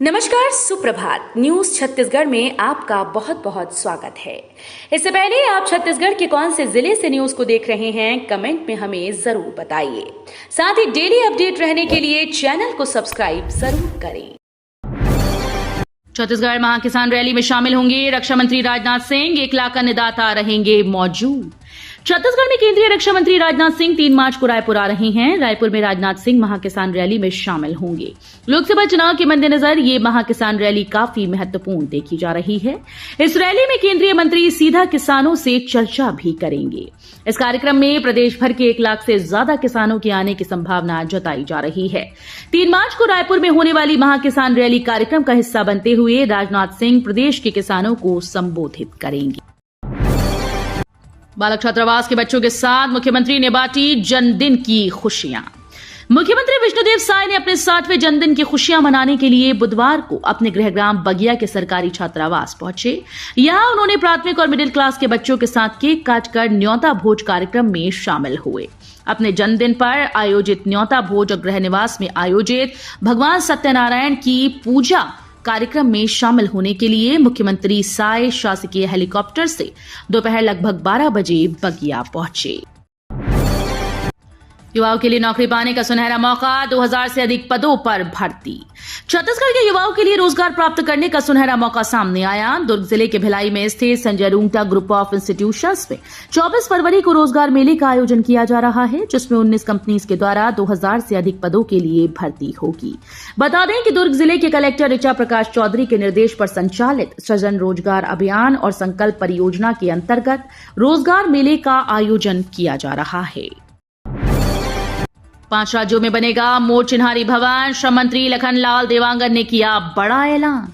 नमस्कार, सुप्रभात। न्यूज छत्तीसगढ़ में आपका बहुत बहुत स्वागत है। इससे पहले आप छत्तीसगढ़ के कौन से जिले से न्यूज को देख रहे हैं, कमेंट में हमें जरूर बताइए। साथ ही डेली अपडेट रहने के लिए चैनल को सब्सक्राइब जरूर करें। छत्तीसगढ़ महाकिसान रैली में शामिल होंगे रक्षा मंत्री राजनाथ सिंह। 1 लाख अन्नदाता रहेंगे मौजूद। छत्तीसगढ़ में केंद्रीय रक्षा मंत्री राजनाथ सिंह 3 मार्च को रायपुर आ रहे हैं। रायपुर में राजनाथ सिंह महाकिसान रैली में शामिल होंगे। लोकसभा चुनाव के मद्देनजर ये महाकिसान रैली काफी महत्वपूर्ण देखी जा रही है। इस रैली में केंद्रीय मंत्री सीधा किसानों से चर्चा भी करेंगे। इस कार्यक्रम में प्रदेश भर के 1 लाख से ज्यादा किसानों के आने की संभावना जताई जा रही है। 3 मार्च को रायपुर में होने वाली महाकिसान रैली कार्यक्रम का हिस्सा बनते हुए राजनाथ सिंह प्रदेश के किसानों को संबोधित करेंगे। बालक छात्रावास के बच्चों के साथ मुख्यमंत्री ने बांटी जन्मदिन की खुशियां। मुख्यमंत्री विष्णुदेव साय ने अपने 60वें जन्मदिन की खुशियां मनाने के लिए बुधवार को अपने गृहग्राम बगिया के सरकारी छात्रावास पहुंचे। यहां उन्होंने प्राथमिक और मिडिल क्लास के बच्चों के साथ केक काटकर न्योता भोज कार्यक्रम में शामिल हुए। अपने जन्मदिन पर आयोजित न्योता भोज और गृह निवास में आयोजित भगवान सत्यनारायण की पूजा कार्यक्रम में शामिल होने के लिए मुख्यमंत्री साय शासकीय हेलीकॉप्टर से दोपहर लगभग 12 बजे बगिया पहुंचे। युवाओं के लिए नौकरी पाने का सुनहरा मौका, 2000 से अधिक पदों पर भर्ती। छत्तीसगढ़ के युवाओं के लिए रोजगार प्राप्त करने का सुनहरा मौका सामने आया। दुर्ग जिले के भिलाई में स्थित Sanjay Rungta group of institutions में 24 फरवरी को रोजगार मेले का आयोजन किया जा रहा है, जिसमें 19 कंपनीज के द्वारा 2000 से अधिक पदों के लिए भर्ती होगी। बता दें कि दुर्ग जिले के कलेक्टर ऋचा प्रकाश चौधरी के निर्देश पर संचालित सृजन रोजगार अभियान और संकल्प परियोजना के अंतर्गत रोजगार मेले का आयोजन किया जा रहा है। 5 राज्यों में बनेगा मोर चिन्हारी भवन। श्रम मंत्री लखनलाल देवांगन ने किया बड़ा ऐलान।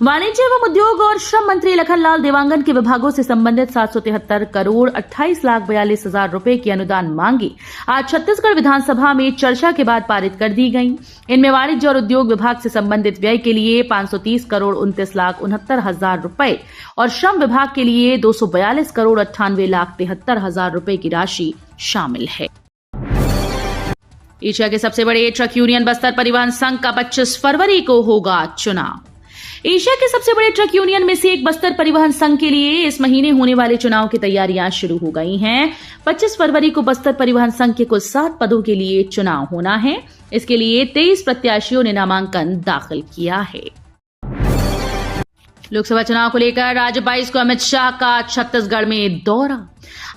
वाणिज्य एवं उद्योग और श्रम मंत्री लखनलाल देवांगन के विभागों से संबंधित 773 करोड़ 28,42,000 रुपए की अनुदान मांगी आज छत्तीसगढ़ विधानसभा में चर्चा के बाद पारित कर दी गई। इनमें वाणिज्य और उद्योग विभाग से संबंधित व्यय के लिए 530 करोड़ 29,69,000 रुपए और श्रम विभाग के लिए 242 करोड़ 98,73,000 रुपए की राशि शामिल है। एशिया के सबसे बड़े ट्रक यूनियन बस्तर परिवहन संघ का 25 फरवरी को होगा चुनाव। एशिया के सबसे बड़े ट्रक यूनियन में से एक बस्तर परिवहन संघ के लिए इस महीने होने वाले चुनाव की तैयारियां शुरू हो गई हैं। 25 फरवरी को बस्तर परिवहन संघ के कुल 7 पदों के लिए चुनाव होना है। इसके लिए 23 प्रत्याशियों ने नामांकन दाखिल किया है। लोकसभा चुनाव को लेकर राज्य 22 को अमित शाह का छत्तीसगढ़ में दौरा।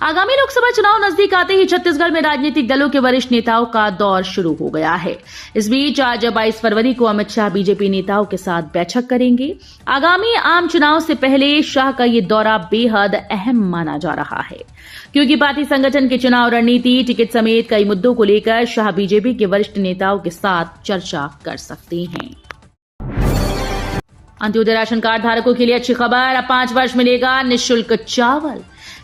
आगामी लोकसभा चुनाव नजदीक आते ही छत्तीसगढ़ में राजनीतिक दलों के वरिष्ठ नेताओं का दौर शुरू हो गया है। इस बीच आज 22 फरवरी को अमित शाह बीजेपी नेताओं के साथ बैठक करेंगे। आगामी आम चुनाव से पहले शाह का ये दौरा बेहद अहम माना जा रहा है, क्योंकि पार्टी संगठन के चुनाव रणनीति, टिकट समेत कई मुद्दों को लेकर शाह बीजेपी के वरिष्ठ नेताओं के साथ चर्चा कर सकते हैं। अंत्योदय राशन कार्ड धारकों के लिए अच्छी खबर, अब 5 वर्ष मिलेगा निःशुल्क चावल।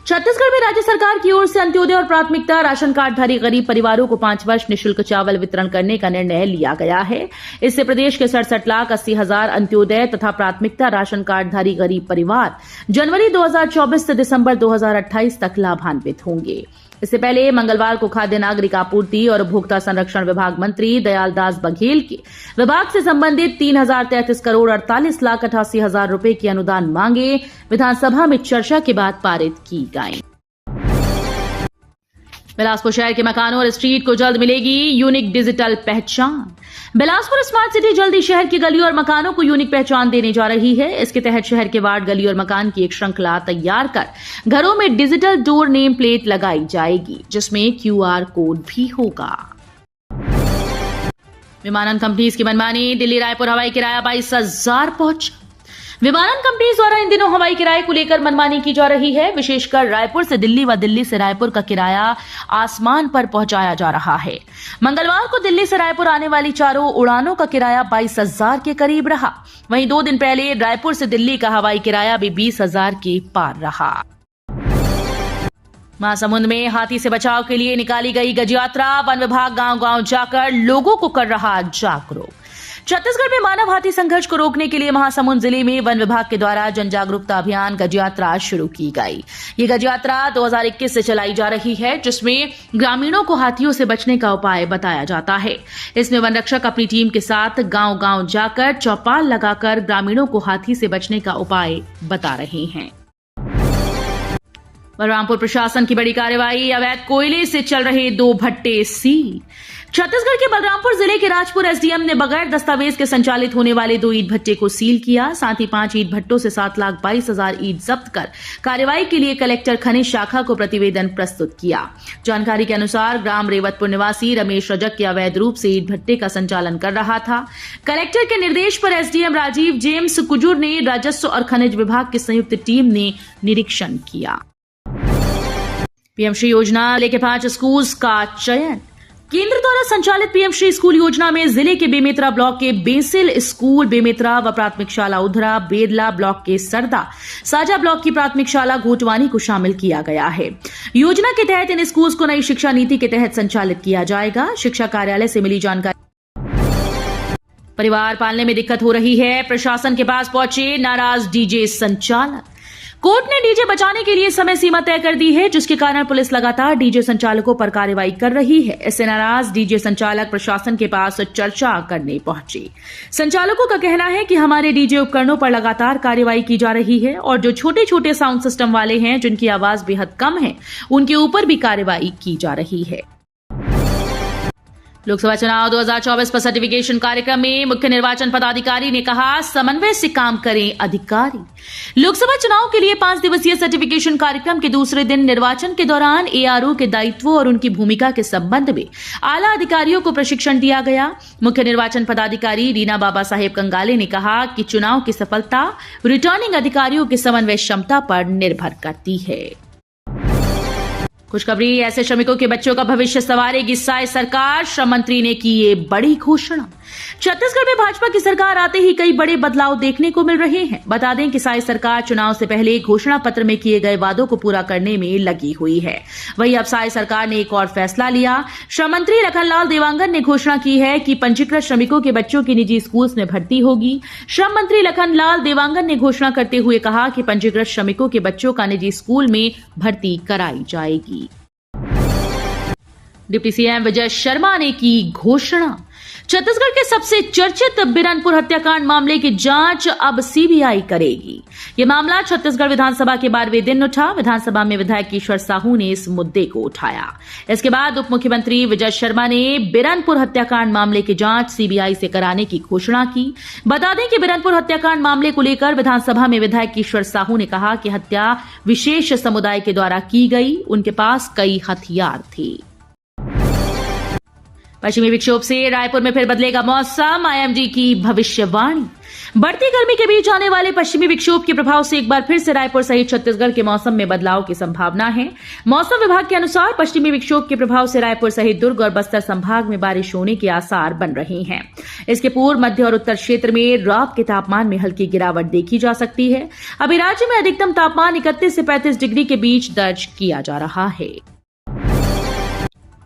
छत्तीसगढ़ में राज्य सरकार की ओर से अंत्योदय और प्राथमिकता राशन कार्डधारी गरीब परिवारों को 5 वर्ष निःशुल्क चावल वितरण करने का निर्णय लिया गया है। इससे प्रदेश के 67,80,000 अंत्योदय तथा प्राथमिकता राशन कार्डधारी गरीब परिवार जनवरी 2024 से दिसंबर 2028 तक लाभान्वित होंगे। इससे पहले मंगलवार को खाद्य नागरिक आपूर्ति और उपभोक्ता संरक्षण विभाग मंत्री दयालदास बघेल के विभाग से संबंधित 3,033 करोड़ 48,88,000 रुपए की अनुदान मांगे विधानसभा में चर्चा के बाद पारित की गई। बिलासपुर शहर के मकानों और स्ट्रीट को जल्द मिलेगी यूनिक डिजिटल पहचान। बिलासपुर स्मार्ट सिटी जल्दी शहर की गलियों और मकानों को यूनिक पहचान देने जा रही है। इसके तहत शहर के वार्ड, गली और मकान की एक श्रृंखला तैयार कर घरों में डिजिटल डोर नेम प्लेट लगाई जाएगी, जिसमें QR कोड भी होगा। विमानन कंपनीज की मनमानी, दिल्ली रायपुर हवाई किराया 22,000 पहुंचा। विमानन कंपनीज द्वारा इन दिनों हवाई किराए को लेकर मनमानी की जा रही है। विशेषकर रायपुर से दिल्ली व दिल्ली से रायपुर का किराया आसमान पर पहुंचाया जा रहा है। मंगलवार को दिल्ली से रायपुर आने वाली चारों उड़ानों का किराया 22,000 के करीब रहा। वहीं 2 दिन पहले रायपुर से दिल्ली का हवाई किराया भी 20,000 के पार रहा। महासमुंद में हाथी से बचाव के लिए निकाली गई गज यात्रा। वन विभाग गांव-गांव जाकर लोगों को कर रहा जागरूक। छत्तीसगढ़ में मानव हाथी संघर्ष को रोकने के लिए महासमुंद जिले में वन विभाग के द्वारा जन जागरूकता अभियान गज यात्रा शुरू की गई। ये गज यात्रा 2021 से चलाई जा रही है, जिसमें ग्रामीणों को हाथियों से बचने का उपाय बताया जाता है। इसमें वन रक्षक अपनी टीम के साथ गांव-गांव जाकर चौपाल लगाकर ग्रामीणों को हाथी से बचने का उपाय बता रहे हैं। बलरामपुर प्रशासन की बड़ी कार्रवाई, अवैध कोयले से चल रहे 2 भट्टे सील। छत्तीसगढ़ के बलरामपुर जिले के राजपुर एसडीएम ने बगैर दस्तावेज के संचालित होने वाले 2 ईंट भट्टे को सील किया। साथ ही 5 ईंट भट्टों से 7,22,000 ईंट जब्त कर कार्रवाई के लिए कलेक्टर खनिज शाखा को प्रतिवेदन प्रस्तुत किया। जानकारी के अनुसार ग्राम रेवतपुर निवासी रमेश रजक के अवैध रूप से ईंट भट्टे का संचालन कर रहा था। कलेक्टर के निर्देश पर एसडीएम राजीव जेम्स कुजूर ने राजस्व और खनिज विभाग की संयुक्त टीम ने निरीक्षण किया। पीएम श्री योजना जिले के 5 स्कूल्स का चयन। केंद्र द्वारा संचालित पीएम श्री स्कूल योजना में जिले के बेमेतरा ब्लॉक के बेसिल स्कूल बेमेतरा व प्राथमिक शाला उधरा, बेरला ब्लॉक के सरदा, साजा ब्लॉक की प्राथमिक शाला घोटवानी को शामिल किया गया है। योजना के तहत इन स्कूल्स को नई शिक्षा नीति के तहत संचालित किया जाएगा। शिक्षा कार्यालय से मिली जानकारी। परिवार पालने में दिक्कत हो रही है, प्रशासन के पास पहुंचे नाराज डीजे संचालक। कोर्ट ने डीजे बचाने के लिए समय सीमा तय कर दी है, जिसके कारण पुलिस लगातार डीजे संचालकों पर कार्रवाई कर रही है। इससे नाराज डीजे संचालक प्रशासन के पास चर्चा करने पहुंचे। संचालकों का कहना है कि हमारे डीजे उपकरणों पर लगातार कार्रवाई की जा रही है और जो छोटे छोटे साउंड सिस्टम वाले हैं, जिनकी आवाज बेहद कम है, उनके ऊपर भी कार्रवाई की जा रही है। लोकसभा चुनाव 2024 पर सर्टिफिकेशन कार्यक्रम में मुख्य निर्वाचन पदाधिकारी ने कहा, समन्वय से काम करें अधिकारी। लोकसभा चुनाव के लिए 5 दिवसीय सर्टिफिकेशन कार्यक्रम के दूसरे दिन निर्वाचन के दौरान एआरओ के दायित्वों और उनकी भूमिका के संबंध में आला अधिकारियों को प्रशिक्षण दिया गया। मुख्य निर्वाचन पदाधिकारी रीना बाबा साहेब कंगाले ने कहा कि चुनाव की सफलता रिटर्निंग अधिकारियों की समन्वय क्षमता पर निर्भर करती है। खुशखबरी, ऐसे श्रमिकों के बच्चों का भविष्य संवारेगी साई सरकार। श्रम मंत्री ने की ये बड़ी घोषणा। छत्तीसगढ़ में भाजपा की सरकार आते ही कई बड़े बदलाव देखने को मिल रहे हैं। बता दें कि साई सरकार चुनाव से पहले घोषणा पत्र में किए गए वादों को पूरा करने में लगी हुई है। वहीं अब साई सरकार ने एक और फैसला लिया। श्रम मंत्री लखनलाल देवांगन ने घोषणा की है कि पंजीकृत श्रमिकों के बच्चों की निजी स्कूल्स में भर्ती होगी। श्रम मंत्री लखनलाल देवांगन ने घोषणा करते हुए कहा कि पंजीकृत श्रमिकों के बच्चों का निजी स्कूल में भर्ती कराई जाएगी। डिप्टी सीएम विजय शर्मा ने की घोषणा। छत्तीसगढ़ के सबसे चर्चित बिरनपुर हत्याकांड मामले की जांच अब सीबीआई करेगी। यह मामला छत्तीसगढ़ विधानसभा के 12वें दिन उठा। विधानसभा में विधायक ईश्वर साहू ने इस मुद्दे को उठाया। इसके बाद उप मुख्यमंत्री विजय शर्मा ने बिरनपुर हत्याकांड मामले की जांच सीबीआई से कराने की घोषणा की। बता दें कि बिरनपुर हत्याकांड मामले को लेकर विधानसभा में विधायक ईश्वर साहू ने कहा कि हत्या विशेष समुदाय के द्वारा की गई, उनके पास कई हथियार थे। पश्चिमी विक्षोभ से रायपुर में फिर बदलेगा मौसम, आईएमडी की भविष्यवाणी। बढ़ती गर्मी के बीच आने वाले पश्चिमी विक्षोभ के प्रभाव से एक बार फिर से रायपुर सहित छत्तीसगढ़ के मौसम में बदलाव की संभावना है। मौसम विभाग के अनुसार पश्चिमी विक्षोभ के प्रभाव से रायपुर सहित दुर्ग और बस्तर संभाग में बारिश होने के आसार बन रहे हैं। इसके पूर्व, मध्य और उत्तर क्षेत्र में रात के तापमान में हल्की गिरावट देखी जा सकती है। अभी राज्य में अधिकतम तापमान 31 से 35 डिग्री के बीच दर्ज किया जा रहा है।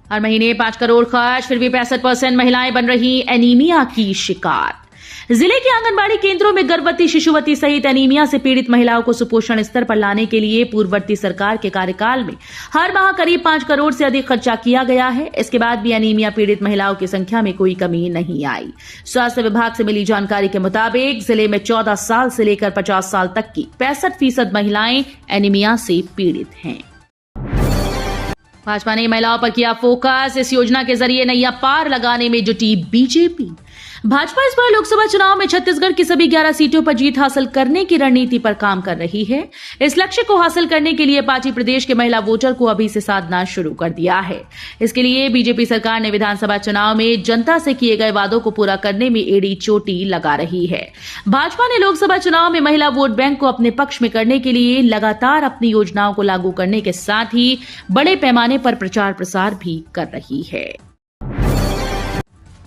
हर महीने 5 करोड़ खर्च, फिर भी 65% महिलाएं बन रही एनीमिया की शिकार। जिले के आंगनबाड़ी केंद्रों में गर्भवती, शिशुवती सहित एनीमिया से पीड़ित महिलाओं को सुपोषण स्तर पर लाने के लिए पूर्ववर्ती सरकार के कार्यकाल में हर माह करीब 5 करोड़ से अधिक खर्चा किया गया है। इसके बाद भी एनीमिया पीड़ित महिलाओं की संख्या में कोई कमी नहीं आई। स्वास्थ्य विभाग से मिली जानकारी के मुताबिक जिले में 14 साल से लेकर 50 साल तक की 65% महिलाएं एनीमिया से पीड़ित हैं। भाजपा ने महिलाओं पर किया फोकस। इस योजना के जरिए नैया पार लगाने में जुटी बीजेपी। भाजपा इस बार लोकसभा चुनाव में छत्तीसगढ़ की सभी 11 सीटों पर जीत हासिल करने की रणनीति पर काम कर रही है। इस लक्ष्य को हासिल करने के लिए पार्टी प्रदेश के महिला वोटर को अभी से साधना शुरू कर दिया है। इसके लिए बीजेपी सरकार ने विधानसभा चुनाव में जनता से किए गए वादों को पूरा करने में एड़ी चोटी लगा रही है। भाजपा ने लोकसभा चुनाव में महिला वोट बैंक को अपने पक्ष में करने के लिए लगातार अपनी योजनाओं को लागू करने के साथ ही बड़े पैमाने पर प्रचार प्रसार भी कर रही है।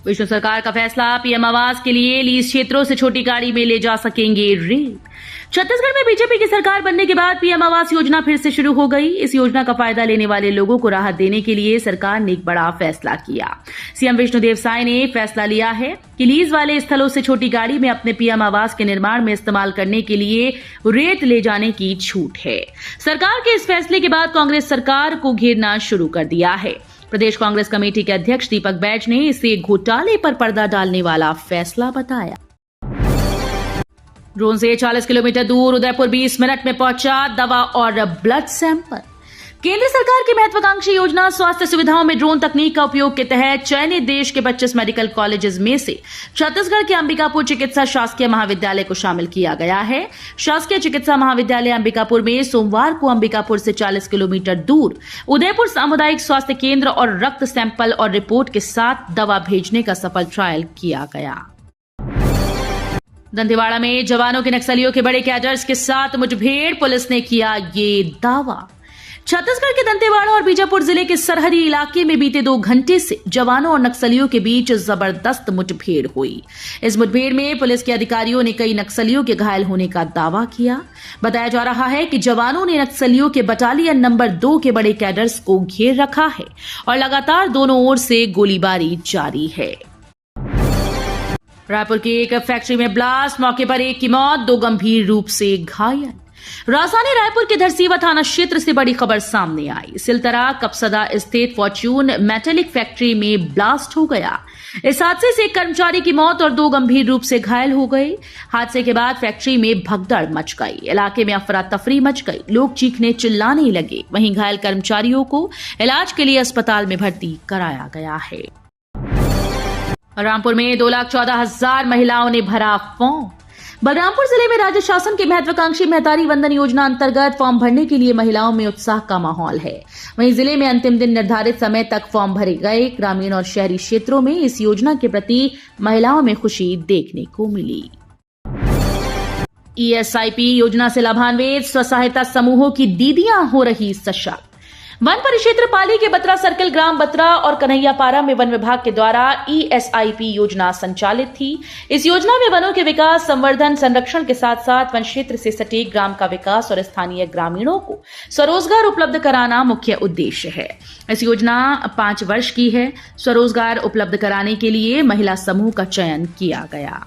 विष्णु सरकार का फैसला, पीएम आवास के लिए लीज क्षेत्रों से छोटी गाड़ी में ले जा सकेंगे रेत। छत्तीसगढ़ में बीजेपी की सरकार बनने के बाद पीएम आवास योजना फिर से शुरू हो गई। इस योजना का फायदा लेने वाले लोगों को राहत देने के लिए सरकार ने एक बड़ा फैसला किया। सीएम विष्णुदेव साय ने फैसला लिया है कि लीज वाले स्थलों से छोटी गाड़ी में अपने पीएम आवास के निर्माण में इस्तेमाल करने के लिए रेत ले जाने की छूट है। सरकार के इस फैसले के बाद कांग्रेस सरकार को घेरना शुरू कर दिया है। प्रदेश कांग्रेस कमेटी के अध्यक्ष दीपक बैज ने इसे घोटाले पर पर्दा डालने वाला फैसला बताया। ड्रोन से 40 किलोमीटर दूर उदयपुर 20 मिनट में पहुंचा दवा और ब्लड सैंपल। केंद्र सरकार की महत्वाकांक्षी योजना स्वास्थ्य सुविधाओं में ड्रोन तकनीक का उपयोग के तहत चयनित देश के 25 मेडिकल कॉलेजेस में से छत्तीसगढ़ के अंबिकापुर चिकित्सा शासकीय महाविद्यालय को शामिल किया गया है। शासकीय चिकित्सा महाविद्यालय अंबिकापुर में सोमवार को अंबिकापुर से 40 किलोमीटर दूर उदयपुर सामुदायिक स्वास्थ्य केंद्र और रक्त सैंपल और रिपोर्ट के साथ दवा भेजने का सफल ट्रायल किया गया। दंतेवाड़ा में जवानों के नक्सलियों के बड़े कैडर्स के साथ मुठभेड़, पुलिस ने किया ये दावा। छत्तीसगढ़ के दंतेवाड़ा और बीजापुर जिले के सरहदी इलाके में बीते 2 घंटे से जवानों और नक्सलियों के बीच जबरदस्त मुठभेड़ हुई। इस मुठभेड़ में पुलिस के अधिकारियों ने कई नक्सलियों के घायल होने का दावा किया। बताया जा रहा है कि जवानों ने नक्सलियों के बटालियन नंबर 2 के बड़े कैडर्स को घेर रखा है और लगातार दोनों ओर से गोलीबारी जारी है। रायपुर की एक फैक्ट्री में ब्लास्ट, मौके पर एक की मौत, 2 गंभीर रूप से घायल। राजधानी रायपुर के धरसीवा थाना क्षेत्र से बड़ी खबर सामने आई। सिलतरा कपसदा स्थित फॉर्च्यून मेटेलिक फैक्ट्री में ब्लास्ट हो गया। इस हादसे से एक कर्मचारी की मौत और 2 गंभीर रूप से घायल हो गए। हादसे के बाद फैक्ट्री में भगदड़ मच गई। इलाके में अफरा तफरी मच गई। लोग चीखने चिल्लाने लगे। वहीं घायल कर्मचारियों को इलाज के लिए अस्पताल में भर्ती कराया गया है। रामपुर में 2,14,000 महिलाओं ने भरा फॉर्म। बलरामपुर जिले में राज्य शासन की महत्वाकांक्षी महतारी वंदन योजना अंतर्गत फॉर्म भरने के लिए महिलाओं में उत्साह का माहौल है। वहीं जिले में अंतिम दिन निर्धारित समय तक फॉर्म भरे गए। ग्रामीण और शहरी क्षेत्रों में इस योजना के प्रति महिलाओं में खुशी देखने को मिली। ESIP योजना से लाभान्वित स्व सहायता समूहों की दीदियां हो रही सशक्त। वन परिक्षेत्र पाली के बत्रा सर्कल, ग्राम बत्रा और कन्हैयापारा में वन विभाग के द्वारा ESIP योजना संचालित थी। इस योजना में वनों के विकास, संवर्धन, संरक्षण के साथ साथ वन क्षेत्र से सटे ग्राम का विकास और स्थानीय ग्रामीणों को स्वरोजगार उपलब्ध कराना मुख्य उद्देश्य है। इस योजना 5 वर्ष की है। स्वरोजगार उपलब्ध कराने के लिए महिला समूह का चयन किया गया।